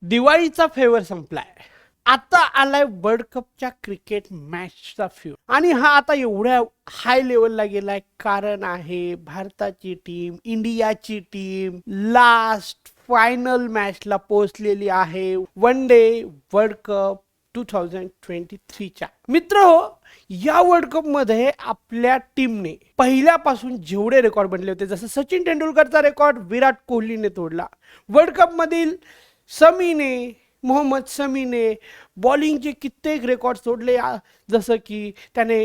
दिवाळीचा फेवर संपलाय. आता आलाय वर्ल्ड कपच्या क्रिकेट मॅचचा फ्यू आणि हा आता एवढ्या हाय लेवलला गेलाय. कारण आहे भारताची टीम, इंडियाची टीम लास्ट फायनल मॅचला पोहोचलेली आहे वन डे वर्ल्ड कप 2023 च्या. मित्र हो, या वर्ल्ड कप मध्ये आपल्या टीमने पहिल्यापासून जेवढे रेकॉर्ड बनले होते, जसं सचिन तेंडुलकरचा रेकॉर्ड विराट कोहलीने तोडला. वर्ल्ड कप मधील मोहम्मद शमीने बॉलिंगचे कित्येक रेकॉर्ड तोडले. जसं की त्याने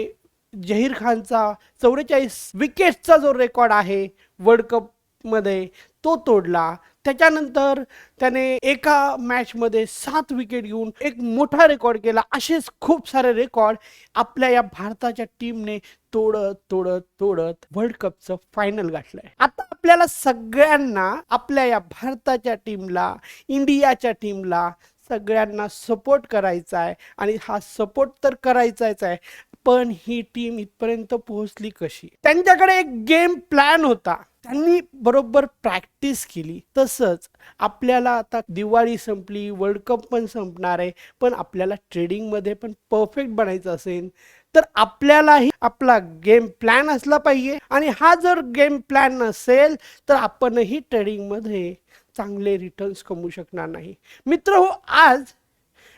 जहीर खानचा 44 विकेट्सचा जो रेकॉर्ड आहे वर्ल्ड कप मध्ये तो तोडला. त्याच्यानंतर त्याने एका मॅचमध्ये 7 विकेट घेऊन एक मोठा रेकॉर्ड केला. असेच खूप सारे रेकॉर्ड आपल्या या भारताच्या टीमने तोडत तोडत तोडत वर्ल्ड कपचं फायनल गाठलंय. आता आपल्याला सगळ्यांना आपल्या या भारताच्या टीमला, इंडियाच्या टीमला सगळ्यांना सपोर्ट करायचा आहे आणि हा सपोर्ट तर करायचाच आहे. पण ही टीम इथपर्यंत पोहोचली कशी? त्यांच्याकडे एक गेम प्लॅन होता, त्यांनी बरोबर प्रॅक्टिस केली. तसंच आपल्याला आता दिवाळी संपली, वर्ल्ड कप पण संपणार आहे, पण आपल्याला ट्रेडिंगमध्ये पण परफेक्ट बनायचं असेल तर आपल्यालाही आपला गेम प्लॅन असला पाहिजे. आणि हा जर गेम प्लॅन नसेल तर आपणही ट्रेडिंगमध्ये चांगले रिटर्न्स कमवू शकणार नाही. मित्र हो, आज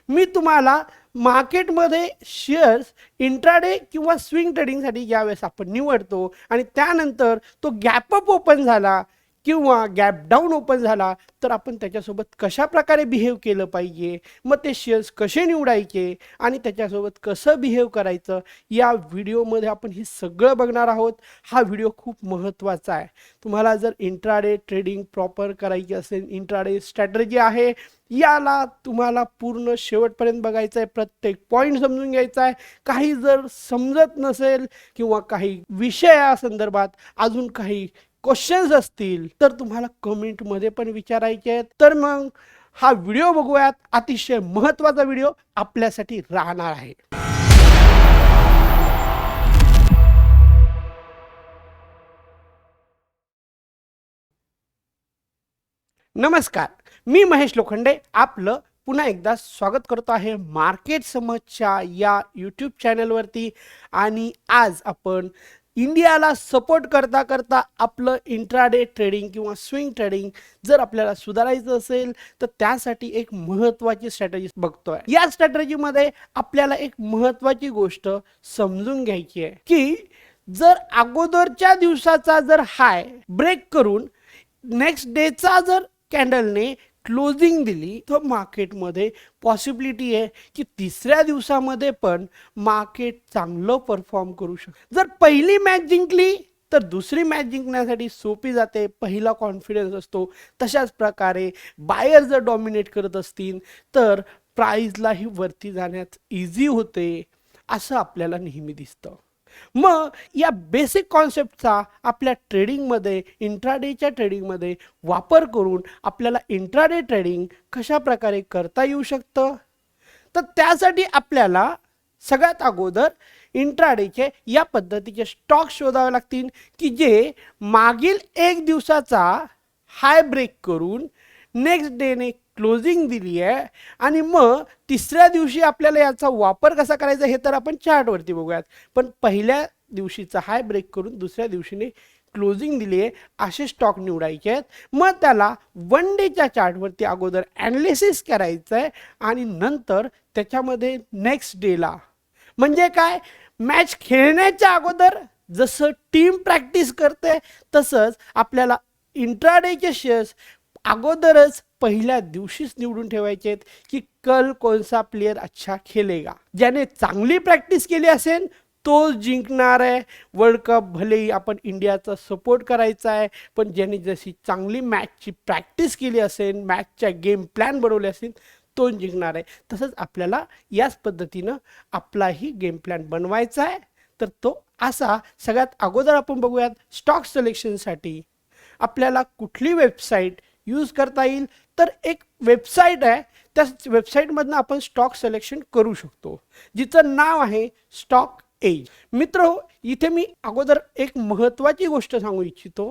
मी तुम्हाला मार्केटमध्ये शेअर्स इंट्राडे किंवा स्विंग ट्रेडिंगसाठी ज्यावेळेस आपण निवडतो आणि त्यानंतर तो गॅप अप ओपन झाला किंवा गॅप डाऊन ओपन झाला तर आपण त्याच्यासोबत कशा प्रकारे बिहेव केलं पाहिजे, मग ते शेअर्स कसे निवडायचे आणि त्याच्यासोबत कसं बिहेव करायचं, या व्हिडिओमध्ये आपण हे सगळं बघणार आहोत. हा व्हिडिओ खूप महत्त्वाचा आहे. तुम्हाला जर इंट्राडे ट्रेडिंग प्रॉपर करायची असेल, इंट्राडे स्ट्रॅटेजी आहे, याला तुम्हाला पूर्ण शेवटपर्यंत बघायचं आहे. प्रत्येक पॉईंट समजून घ्यायचा आहे. काही जर समजत नसेल किंवा काही विषया संदर्भात अजून काही क्वेश्चन्स असतील तर तुम्हाला कमेंटमध्ये पण विचारायचे आहेत. तर मग हा व्हिडिओ बघूयात. अतिशय महत्त्वाचा व्हिडिओ आपल्यासाठी राहणार आहे. नमस्कार, मी महेश लोखंडे आपलं पुन्हा एकदा स्वागत करतो आहे मार्केट समजच्या या यूट्यूब चॅनलवरती. आणि आज आपण इंडियाला सपोर्ट करता करता आपलं इंट्राडे ट्रेडिंग किंवा स्विंग ट्रेडिंग जर आपल्याला सुधारायचं असेल तर त्यासाठी एक महत्त्वाची स्ट्रॅटेजी बघतोय. या स्ट्रॅटेजीमध्ये आपल्याला एक महत्त्वाची गोष्ट समजून घ्यायची आहे की जर अगोदरच्या दिवसाचा जर हाय ब्रेक करून नेक्स्ट डेचा जर कॅन्डलने क्लोजिंग दिली तर मार्केटमध्ये पॉसिबिलिटी आहे की तिसऱ्या दिवसामध्ये पण मार्केट चांगलं परफॉर्म करू शकतं. जर पहिली मॅच जिंकली तर दुसरी मॅच जिंकण्यासाठी सोपी जाते. पहिला कॉन्फिडन्स असतो. तशाच प्रकारे बायर जर डॉमिनेट करत असतील तर प्राईजलाही वरती जाण्यात इझी होते, असं आपल्याला नेहमी दिसतं. मग या बेसिक कॉन्सेप्टचा आपल्या ट्रेडिंगमध्ये, इंट्राडेच्या ट्रेडिंगमध्ये वापर करून आपल्याला इंट्राडे ट्रेडिंग कशा प्रकारे करता येऊ शकतं, तर त्यासाठी आपल्याला सगळ्यात अगोदर इंट्राडेचे या पद्धतीचे स्टॉक शोधावे लागतील की जे मागील एक दिवसाचा हाय ब्रेक करून नेक्स्ट डेने क्लोजिंग दिली आहे. आणि मग तिसऱ्या दिवशी आपल्याला याचा वापर कसा करायचा हे तर आपण चार्टवरती बघूयात. पण पहिल्या दिवशीचा हाय ब्रेक करून दुसऱ्या दिवशीने क्लोजिंग दिली आहे असे स्टॉक निवडायचे आहेत. मग त्याला वन डेच्या चार्टवरती अगोदर ॲनालिसिस करायचं आहे आणि नंतर त्याच्यामध्ये नेक्स्ट डेला म्हणजे काय, मॅच खेळण्याच्या अगोदर जसं टीम प्रॅक्टिस करते तसंच आपल्याला इंट्राडेचे शेअर्स अगोदरच पहिल्या दिवशीच निवडून ठेवायचे आहेत की कल कोणसा प्लेयर अच्छा खेलेगा. ज्याने चांगली प्रॅक्टिस केली असेल तोच जिंकणार आहे वर्ल्ड कप. भलेही आपण इंडियाचा सपोर्ट करायचा आहे, पण ज्याने जशी चांगली मॅचची प्रॅक्टिस केली असेल, मॅचच्या गेम प्लॅन बनवले असेल तोच जिंकणार आहे. तसंच आपल्याला याच पद्धतीनं आपलाही गेम प्लॅन बनवायचा आहे. तर तो असा सगळ्यात अगोदर आपण बघूयात स्टॉक सिलेक्शनसाठी आपल्याला कुठली वेबसाईट यूज करता येईल. तर एक वेबसाईट आहे, त्या वेबसाईटमधनं आपण स्टॉक सिलेक्शन करू शकतो, जिचं नाव आहे स्टॉक एज. मित्र, इथे मी अगोदर एक महत्त्वाची गोष्ट सांगू इच्छितो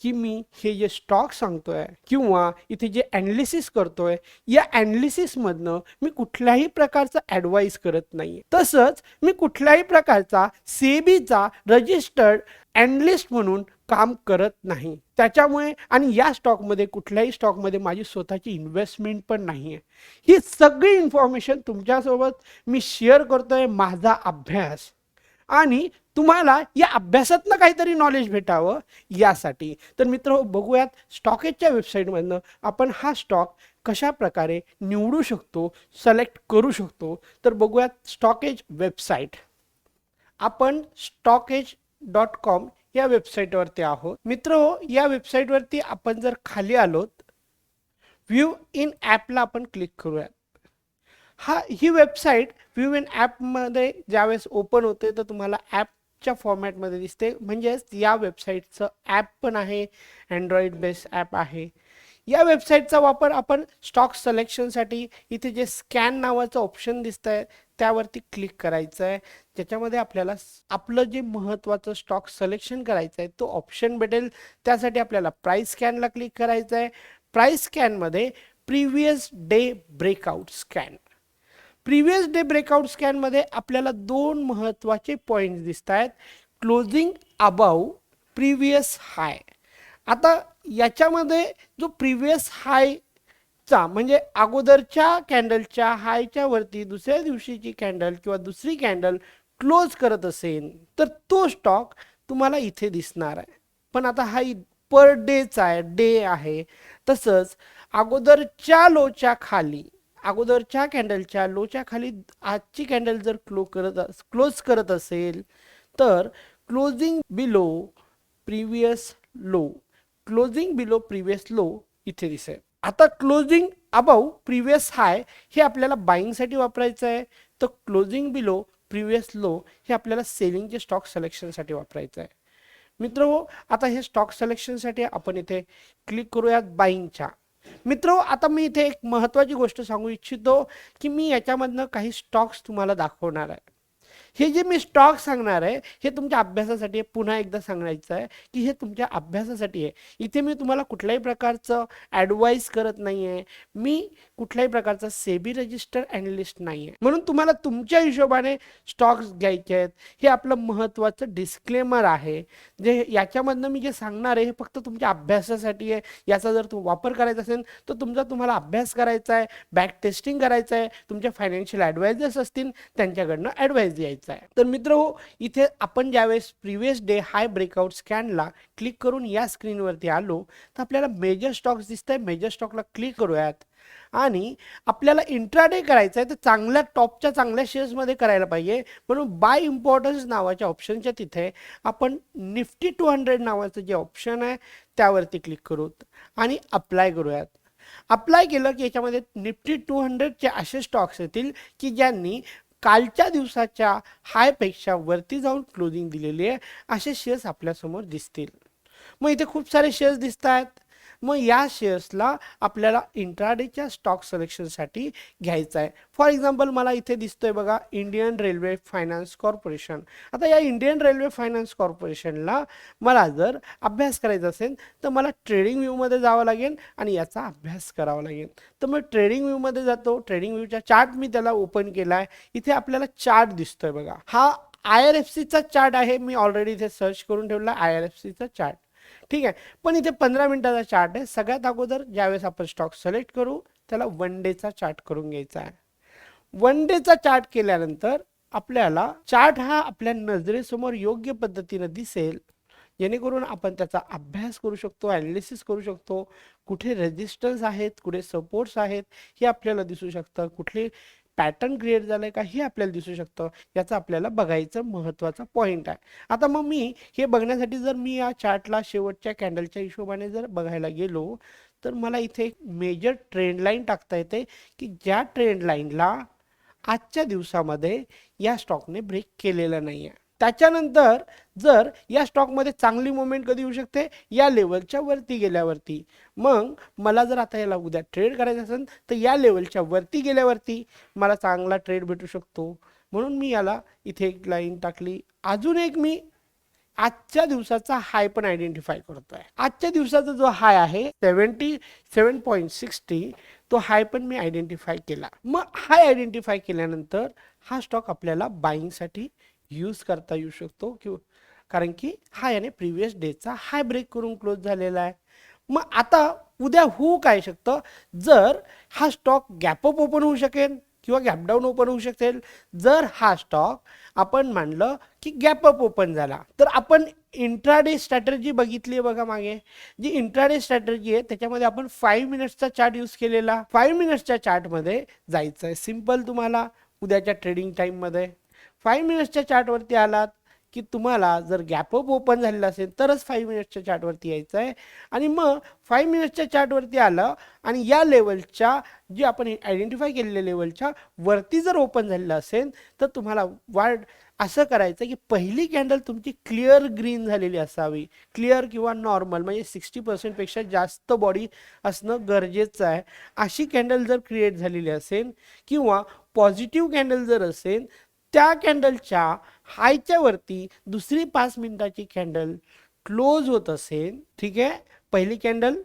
की मी हे जे स्टॉक सांगतोय किंवा इथे जे ॲनालिसिस करतोय या ॲनालिसिसमधनं मी कुठल्याही प्रकारचा ॲडवाईस करत नाही. तसंच मी कुठल्याही प्रकारचा सेबीचा रजिस्टर्ड ॲनालिस्ट म्हणून काम करत नाही. त्याच्यामुळे आणि या स्टॉकमध्ये कुठल्याही स्टॉकमध्ये माझी स्वतःची इन्व्हेस्टमेंट पण नाही आहे. ही सगळी इन्फॉर्मेशन तुमच्यासोबत मी शेअर करतोय, माझा अभ्यास, आणि तुम्हाला या अभ्यासातनं काहीतरी नॉलेज भेटावं यासाठी. तर मित्र बघूयात स्टॉकेजच्या वेबसाईटमधनं आपण हा स्टॉक कशा प्रकारे निवडू शकतो, सिलेक्ट करू शकतो. तर बघूयात स्टॉकेज वेबसाईट. आपण stockage.com या वेबसाईटवरती आहोत. मित्र या वेबसाईटवरती आपण जर खाली आलोत, व्ह्यू इन ॲपला आपण क्लिक करूयात. ही वेबसाईट व्ह्यू इन ॲपमध्ये ज्यावेळेस ओपन होते तर तुम्हाला ॲपच्या फॉर्मॅटमध्ये दिसते. म्हणजेच या वेबसाईटचं ॲप पण आहे, अँड्रॉइड बेस्ड ॲप आहे. या वेबसाईटचा वापर आपण स्टॉक सिलेक्शनसाठी इथे जे स्कॅन नावाचं ऑप्शन दिसतं आहे त्यावरती क्लिक करायचं आहे. ज्याच्यामध्ये आपल्याला आपलं जे महत्त्वाचं स्टॉक सिलेक्शन करायचं आहे तो ऑप्शन भेटेल. त्यासाठी आपल्याला प्राइस स्कॅनला क्लिक करायचं आहे. प्राइस स्कॅनमध्ये previous day breakout scan. Previous day breakout स्कॅनमध्ये आपल्याला दोन महत्त्वाचे पॉईंट्स दिसत आहेत. Closing above previous high. आता याच्यामध्ये जो प्रिव्हियस हायचा म्हणजे अगोदरच्या कॅन्डलच्या हायच्या वरती दुसऱ्या दिवशीची कॅन्डल किंवा दुसरी कॅन्डल क्लोज करत असेल तर तो स्टॉक तुम्हाला इथे दिसणार आहे. पण आता हा पर डेचा आहे, डे आहे. तसंच अगोदरच्या लोच्या खाली, अगोदरच्या कॅन्डलच्या लोच्या खाली आजची कॅन्डल जर क्लोज करत असेल तर closing below previous low, closing below previous low इथे दिसेल. आता क्लोजिंग अबाव प्रिव्हियस हाय हे आपल्याला बाईंगसाठी वापरायचं आहे. तर क्लोजिंग बिलो प्रिव्हियस लो हे आपल्याला सेलिंगचे स्टॉक सिलेक्शनसाठी वापरायचं आहे. मित्र आता हे स्टॉक सिलेक्शनसाठी आपण इथे क्लिक करूयात बाईंगच्या. मित्र आता मी इथे एक महत्त्वाची गोष्ट सांगू इच्छितो की मी याच्यामधनं काही स्टॉक्स तुम्हाला दाखवणार आहे. हे जे मी स्टॉक सांगणार आहे हे तुमच्या अभ्यासासाठी पुन्हा एकदा सांगायचं आहे की हे तुमच्या अभ्यासासाठी आहे. इथे मी तुम्हाला कुठल्याही प्रकारचं ॲडवाईस करत नाही आहे. मी कुठल्याही प्रकारचा सेबी रजिस्टर ॲनालिस्ट नाही आहे. म्हणून तुम्हाला तुमच्या हिशोबाने स्टॉक्स घ्यायचे आहेत. हे आपलं महत्त्वाचं डिस्क्लेमर आहे. जे याच्यामधनं मी जे सांगणार आहे हे फक्त तुमच्या अभ्यासासाठी आहे. याचा जर वापर करायचा असेल तर तुम्हाला अभ्यास करायचा आहे, बॅक टेस्टिंग करायचं आहे, तुमच्या फायनान्शियल ॲडवायझर्स असतील त्यांच्याकडनं ॲडवाईस द्यायचा आहे. तर मित्र इथे आपण ज्यावेळेस प्रिव्हियस डे हाय ब्रेकआउट स्कॅनला क्लिक करून या स्क्रीनवरती आलो तर आपल्याला मेजर स्टॉक्स दिसत आहे. मेजर स्टॉकला क्लिक करूयात आणि आपल्याला इंट्राडे करायचं आहे तर चांगल्या टॉपच्या चांगल्या शेअर्समध्ये करायला पाहिजे. म्हणून बाय इम्पॉर्टन्स नावाच्या ऑप्शनच्या तिथे आपण निफ्टी 200 नावाचं जे ऑप्शन आहे त्यावरती क्लिक करूत आणि अप्लाय करूयात. अप्लाय केलं की याच्यामध्ये निफ्टी 200चे असे स्टॉक्स येतील की ज्यांनी कालच्या दिवसाच्या हायपेक्षा वरती जाऊन क्लोजिंग दिलेली आहे असे शेअर्स आपल्यासमोर दिसतील. मग इथे खूप सारे शेअर्स दिसत आहेत. मग या शेअर्सला आपल्याला इंट्राडेच्या स्टॉक सिलेक्शनसाठी घ्यायचं आहे. फॉर एक्झाम्पल मला इथे दिसतोय बघा इंडियन रेल्वे फायनान्स कॉर्पोरेशन. आता या इंडियन रेल्वे फायनान्स कॉर्पोरेशनला मला जर अभ्यास करायचा असेल तर मला ट्रेडिंग व्ह्यूमध्ये जावं लागेल आणि याचा अभ्यास करावा लागेल. तर मग ट्रेडिंग व्ह्यूमध्ये जातो. ट्रेडिंग व्ह्यूचा चार्ट मी त्याला ओपन केला आहे. इथे आपल्याला चार्ट दिसतोय बघा. हा IRFCचा चार्ट आहे. मी ऑलरेडी इथे सर्च करून ठेवला IRFCचा चार्ट. ठीक आहे. पण इथे 15 मिनिटाचा चार्ट आहे. सगळ्यात अगोदर ज्यावेळेस आपण स्टॉक सिलेक्ट करू त्याला वन डेचा चार्ट करून घ्यायचा आहे. वन डेचा चार्ट केल्यानंतर आपल्याला चार्ट हा आपल्या नजरेसमोर योग्य पद्धतीने दिसेल जेणेकरून आपण त्याचा अभ्यास करू शकतो, ॲनालिसिस करू शकतो. कुठे रेजिस्टन्स आहेत, कुठे सपोर्ट्स आहेत हे आपल्याला दिसू शकतं. कुठले पॅटर्न क्रिएट झालंय का हे आपल्याला दिसू शकतं. याचा आपल्याला बघायचं महत्त्वाचा पॉईंट आहे. आता मग मी हे बघण्यासाठी जर मी या चार्टला शेवटच्या कॅन्डलच्या हिशोबाने जर बघायला गेलो तर मला इथे एक मेजर ट्रेंड लाईन टाकता येते की ज्या ट्रेंड लाईनला आजच्या दिवसामध्ये या स्टॉकने ब्रेक केलेला नाही आहे. त्याच्यानंतर जर या स्टॉकमध्ये चांगली मुवमेंट कधी होऊ शकते या लेवलच्या वरती गेल्यावरती. मग मला जर आता याला उद्या ट्रेड करायचं असेल तर या लेवलच्या वरती गेल्यावरती मला चांगला ट्रेड भेटू शकतो. म्हणून मी याला इथे एक लाईन टाकली. अजून एक मी आजच्या दिवसाचा हाय पण आयडेंटिफाय करतोय. आजच्या दिवसाचा जो हाय आहे 77.60, तो हाय पण मी आयडेंटिफाय केला. मग हाय आयडेंटिफाय केल्यानंतर हा स्टॉक आपल्याला बाईंगसाठी यूज करता येऊ शकतो, किंवा कारण की हा याने प्रिव्हियस डेचा हाय ब्रेक करून क्लोज झालेला आहे. मग आता उद्या होऊ काय शकतं, जर हा स्टॉक गॅप अप ओपन होऊ शकेल किंवा गॅप डाऊन ओपन होऊ शकेल. जर हा स्टॉक आपण मानलं की गॅप अप ओपन झाला, तर आपण इंट्राडे स्ट्रॅटर्जी बघितली आहे बघा मागे. जी इंट्राडे स्ट्रॅटर्जी आहे त्याच्यामध्ये आपण 5 मिनिट्सचा चार्ट यूज केलेला. 5 मिनिट्सच्या चार्टमध्ये जायचं आहे. सिम्पल, तुम्हाला उद्याच्या ट्रेडिंग टाईममध्ये 5 मिनिट्सच्या चार्टवरती आलात की तुम्हाला जर गॅप अप ओपन झालेला असेल तरच 5 मिनिट्सच्या चार्टवरती यायचं आहे. आणि मग 5 मिनिट्सच्या चार्टवरती आलं आणि या लेवलच्या, जी आपण आयडेंटिफाय केलेल्या लेवलच्या वरती जर ओपन झालेलं असेल तर तुम्हाला असं करायचं की पहिली कॅन्डल तुमची क्लिअर ग्रीन झालेली असावी. क्लिअर किंवा नॉर्मल म्हणजे 60% पेक्षा जास्त बॉडी असणं गरजेचं आहे. अशी कॅन्डल जर क्रिएट झालेली असेल किंवा पॉझिटिव्ह कॅन्डल जर असेल, त्या कॅन्डलच्या हायच्या वरती दुसरी 5 मिनिटाची कॅन्डल क्लोज होत असेल, ठीक आहे, पहिली कॅन्डल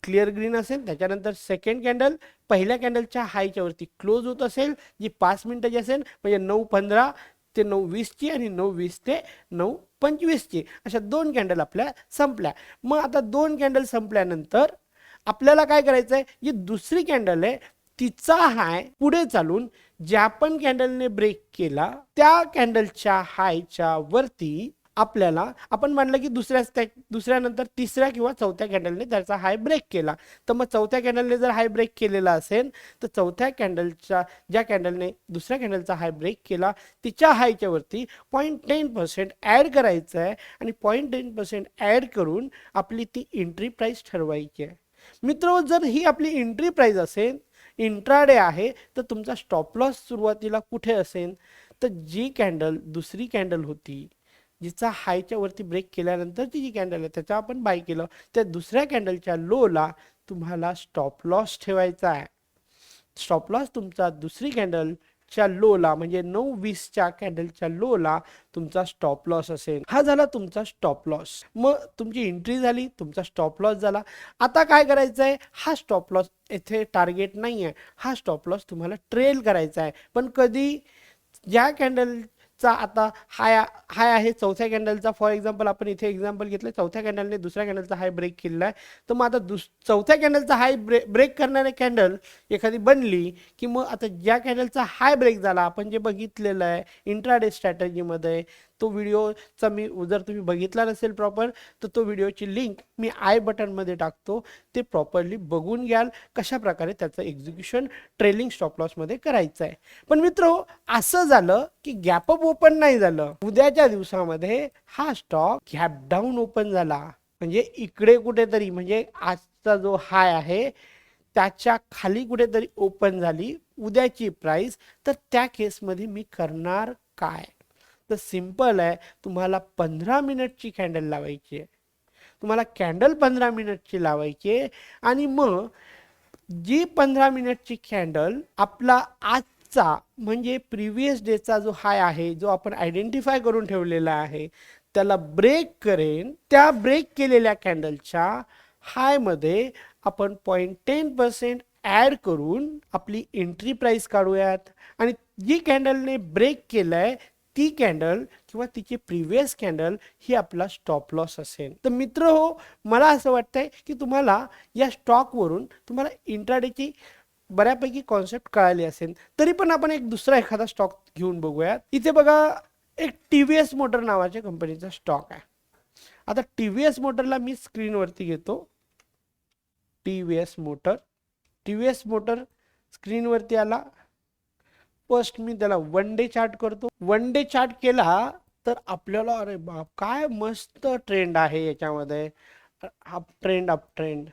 क्लिअर ग्रीन असेल, त्याच्यानंतर सेकंड कॅन्डल पहिल्या कॅन्डलच्या हायच्या वरती क्लोज होत असेल, जी 5 मिनिटाची असेल, म्हणजे 9:15 ते 9:20ची आणि 9:20 ते 9:25ची, अशा 2 कॅन्डल आपल्या संपल्या. मग आता 2 कॅन्डल संपल्यानंतर आपल्याला काय करायचं आहे, जी दुसरी कॅन्डल आहे तिचा हाय पुढे चालून ज्या पण कॅन्डलने ब्रेक केला त्या कॅन्डलच्या हायच्या वरती आपल्याला, आपण म्हणलं की दुसऱ्यानंतर तिसऱ्या किंवा चौथ्या कॅन्डलने त्याचा हाय ब्रेक केला, तर मग चौथ्या कॅन्डलने जर हाय ब्रेक केलेला असेल तर चौथ्या कॅन्डलच्या, ज्या कॅन्डलने दुसऱ्या कॅन्डलचा हाय ब्रेक केला तिच्या हायच्या वरती 0.10% ॲड करायचं आहे आणि 0.10% ॲड करून आपली ती एंट्री प्राइस ठरवायची आहे. मित्र, जर ही आपली एंट्री प्राइस असेल, इंट्राडे आहे, तर तुमचा स्टॉप लॉस सुरुवातीला कुठे असेल, तर जी कॅन्डल दुसरी कॅन्डल होती जिचा हायच्या वरती ब्रेक केल्यानंतरची जी कॅन्डल आहे त्याचा आपण बाय केलं, त्या दुसऱ्या कॅन्डलच्या लोला तुम्हाला स्टॉप लॉस ठेवायचा आहे. स्टॉप लॉस तुमचा दुसरी कॅन्डलच्या लोला म्हणजे 9:20च्या कॅन्डलच्या लोला तुमचा स्टॉप लॉस असेल. हा झाला तुमचा स्टॉप लॉस. मग तुमची एंट्री झाली, तुमचा स्टॉप लॉस झाला. आता काय करायचं आहे, हा स्टॉप लॉस येथे टार्गेट नाही आहे, हा स्टॉप लॉस तुम्हाला ट्रेल करायचा आहे. पण कधी, ज्या कॅन्डलचा आता हाय आहे चौथ्या कॅन्डलचा, फॉर एक्झाम्पल आपण इथे एक्झाम्पल घेतलं, चौथ्या कॅन्डलने दुसऱ्या कॅन्डलचा हाय ब्रेक केलेला आहे, तर मग आता चौथ्या कॅन्डलचा हाय ब्रेक करणारी कॅन्डल एखादी बनली की मग आता ज्या कॅन्डलचा हाय ब्रेक झाला, आपण जे बघितलेलं आहे इंट्राडे स्ट्रॅटर्जीमध्ये, तो व्हिडिओचा मी, जर तुम्ही बघितला नसेल प्रॉपर, तर तो व्हिडिओची लिंक मी आय बटनमध्ये टाकतो, ते प्रॉपरली बघून घ्याल कशा प्रकारे त्याचं एक्झिक्युशन ट्रेलिंग स्टॉप लॉसमध्ये करायचं आहे. पण मित्र, असं झालं की गॅप अप ओपन नाही झालं, उद्याच्या दिवसामध्ये हा स्टॉक गॅप डाऊन ओपन झाला, म्हणजे इकडे कुठेतरी, म्हणजे आजचा जो हाय आहे त्याच्या खाली कुठेतरी ओपन झाली उद्याची प्राइस, तर त्या केसमध्ये मी करणार काय, तर सिंपल आहे, तुम्हाला 15 मिनिटची कॅन्डल लावायची आहे. तुम्हाला कॅन्डल 15 मिनिटची लावायची आहे आणि मग जी 15 मिनिटची कॅन्डल आपला आजचा म्हणजे प्रिव्हियस डेचा जो हाय आहे, जो आपण आयडेंटिफाय करून ठेवलेला आहे, त्याला ब्रेक करेन, त्या ब्रेक केलेल्या कॅन्डलच्या हायमध्ये आपण 0.10% ॲड करून आपली एंट्री प्राइस काढूयात. आणि जी कॅन्डलने ब्रेक केलंय ती कॅन्डल किंवा तिची प्रिव्हियस कॅन्डल ही आपला स्टॉप लॉस असेल. तर मित्र हो, मला असं वाटतंय की तुम्हाला या स्टॉकवरून तुम्हाला इंट्राडेची बऱ्यापैकी कॉन्सेप्ट कळाली असेल. तरी पण आपण एक दुसरा एखादा स्टॉक घेऊन बघूयात. इथे बघा, एक TVS मोटर नावाच्या कंपनीचा स्टॉक आहे. आता TVS मोटरला मी स्क्रीनवरती घेतो. TVS मोटर स्क्रीनवरती आला. फर्स्ट मी त्याला 1 डे चार्ट करतो. 1 डे चार्ट केला तर आपल्याला, अरे बाप, काय मस्त ट्रेंड आहे याच्यामध्ये, अप ट्रेंड.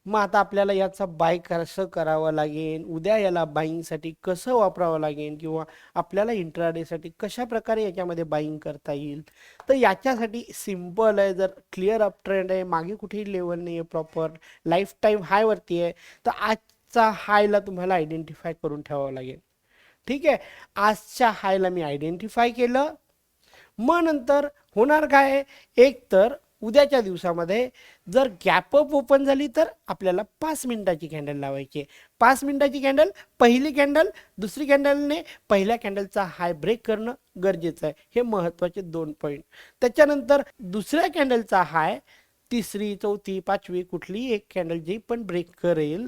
मग आता आपल्याला याचा बाय कसं करावं लागेल, उद्या याला बाईंगसाठी कसं वापरावं लागेल, किंवा आपल्याला इंट्राडेसाठी कशा प्रकारे याच्यामध्ये बाईंग करता येईल, तर याच्यासाठी सिम्पल आहे. जर क्लिअर अप ट्रेंड आहे, मागे कुठेही लेवल नाही आहे, प्रॉपर लाईफ टाईम हायवरती आहे, तर आजचा हायला तुम्हाला आयडेंटिफाय करून ठेवावं लागेल. ठीक आहे, आजच्या हायला मी आयडेंटिफाय केलं. मग नंतर होणार काय, एक तर उद्याच्या दिवसामध्ये जर गॅप अप ओपन झाली तर आपल्याला 5 मिनिटाची कॅन्डल लावायची आहे. 5 मिनिटाची कॅन्डल, पहिली कॅन्डल दुसरी कॅन्डलने पहिल्या कॅन्डलचा हाय ब्रेक करणं गरजेचं आहे. हे महत्त्वाचे 2 पॉईंट. त्याच्यानंतर दुसऱ्या कॅन्डलचा हाय तिसरी चौथी पाचवी कुठलीही एक कॅन्डल जी पण ब्रेक करेल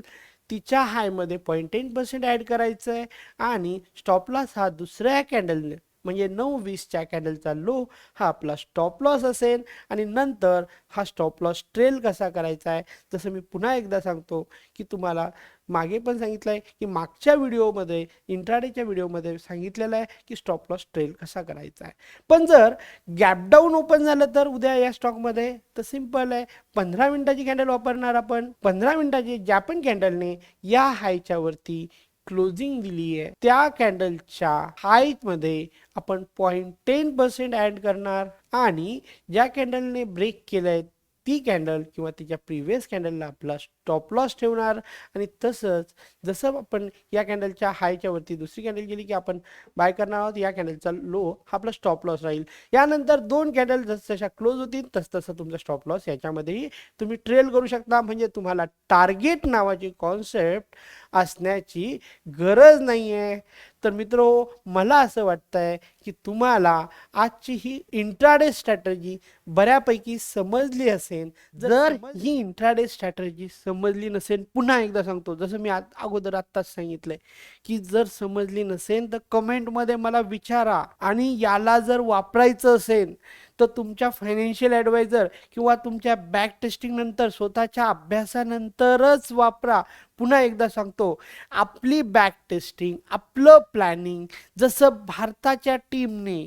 तिच्या हायमध्ये 0.10% ॲड करायचं आहे. आणि स्टॉप लॉस हा दुसऱ्या कॅन्डलने म्हणजे 9:20च्या कॅन्डलचा लो हा आपला स्टॉप लॉस असेल. आणि नंतर हा स्टॉप लॉस ट्रेल कसा करायचा आहे, जसं मी पुन्हा एकदा सांगतो की तुम्हाला मागे पण सांगितलं आहे की मागच्या व्हिडिओमध्ये इंट्राडेच्या व्हिडिओमध्ये सांगितलेलं आहे की स्टॉप लॉस ट्रेल कसा करायचा आहे. पण जर गॅप डाऊन ओपन झालं तर उद्या या स्टॉकमध्ये तर सिंपल आहे, 15 मिनिटाची कॅन्डल वापरणार आपण. 15 मिनिटाची ज्या पण कॅन्डलने या हायच्या वरती क्लोजिंग दिली आहे त्या कॅन्डलच्या हाय मध्ये आपण 0.10% ॲड करणार. आणि ज्या कॅन्डलने ब्रेक केलंय ती कॅन्डल किंवा तिच्या प्रिव्हियस कॅन्डलला आपला स्टॉप लॉस ठेवणार. आणि तसंच जसं आपण या कॅन्डलच्या हायच्या वरती दुसरी कॅन्डल गेली की आपण बाय करणार आहोत, या कॅन्डलचा लो हा आपला स्टॉप लॉस राहील. यानंतर 2 कॅन्डल जसं क्लोज होतील तसं तुमचा स्टॉप लॉस याच्यामध्येही तुम्ही ट्रेल करू शकता. म्हणजे तुम्हाला टार्गेट नावाची कॉन्सेप्ट असण्याची गरज नाही आहे. तर मित्रो, मला असं वाटतंय की तुम्हाला आजची ही इंट्राडे स्ट्रॅटजी बऱ्यापैकी समजली असेल. जर ही इंट्राडे स्ट्रॅटजी समजली नसेल, पुन्हा एकदा सांगतो जसं मी अगोदर आत्ताच सांगितलंय की जर समजली नसेल तर कमेंटमध्ये मला विचारा. आणि याला जर वापरायचं असेल तर तुमच्या फायनान्शियल ॲडवायझर किंवा तुमच्या बॅक टेस्टिंग नंतर स्वतःच्या अभ्यासानंतरच वापरा. पुन्हा एकदा सांगतो, आपली बॅक टेस्टिंग आपलं प्लॅनिंग जसं भारताच्या टीमने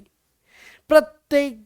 प्रत्येक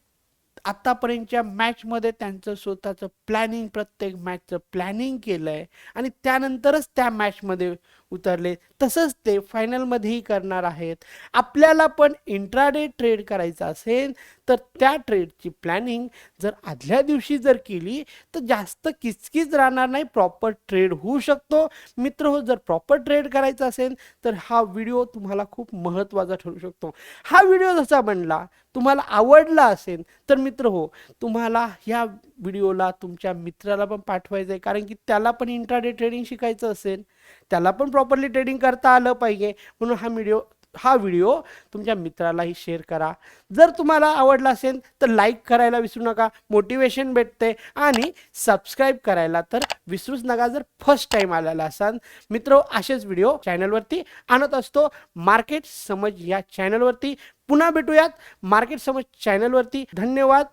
आतापर्यंतच्या मॅचमध्ये त्यांचं स्वतःचं प्लॅनिंग प्रत्येक मॅचचं प्लॅनिंग केलं आहे आणि त्यानंतरच त्या मॅचमध्ये उतरले, तसंच ते फायनलमध्येही करणार आहेत. आपल्याला पण इंट्राडे ट्रेड करायचा असेल तर त्या ट्रेडची प्लॅनिंग जर आदल्या दिवशी जर केली तर जास्त किचकिच राहणार नाही, प्रॉपर ट्रेड होऊ शकतो. मित्र हो, जर प्रॉपर ट्रेड करायचा असेल तर हा व्हिडिओ तुम्हाला खूप महत्त्वाचा ठरू शकतो. हा व्हिडिओ जसा बनला तुम्हाला आवडला असेल तर मित्र हो, तुम्हाला ह्या व्हिडिओला तुमच्या मित्राला पण पाठवायचं आहे, कारण की त्याला पण इंट्राडे ट्रेडिंग शिकायचं असेल, त्याला पण प्रॉपरली ट्रेडिंग करता आलं पाहिजे. म्हणून हा व्हिडिओ तुमच्या मित्रालाही शेअर करा. जर तुम्हाला आवडला असेल तर लाईक करायला विसरू नका, मोटिवेशन भेटते. आणि सबस्क्राईब करायला तर विसरूच नका जर फर्स्ट टाईम आलेला असाल. मित्र, असेच व्हिडिओ चॅनलवरती आणत असतो मार्केट समज या चॅनलवरती. पुन्हा भेटूयात मार्केट समज चॅनलवरती. धन्यवाद.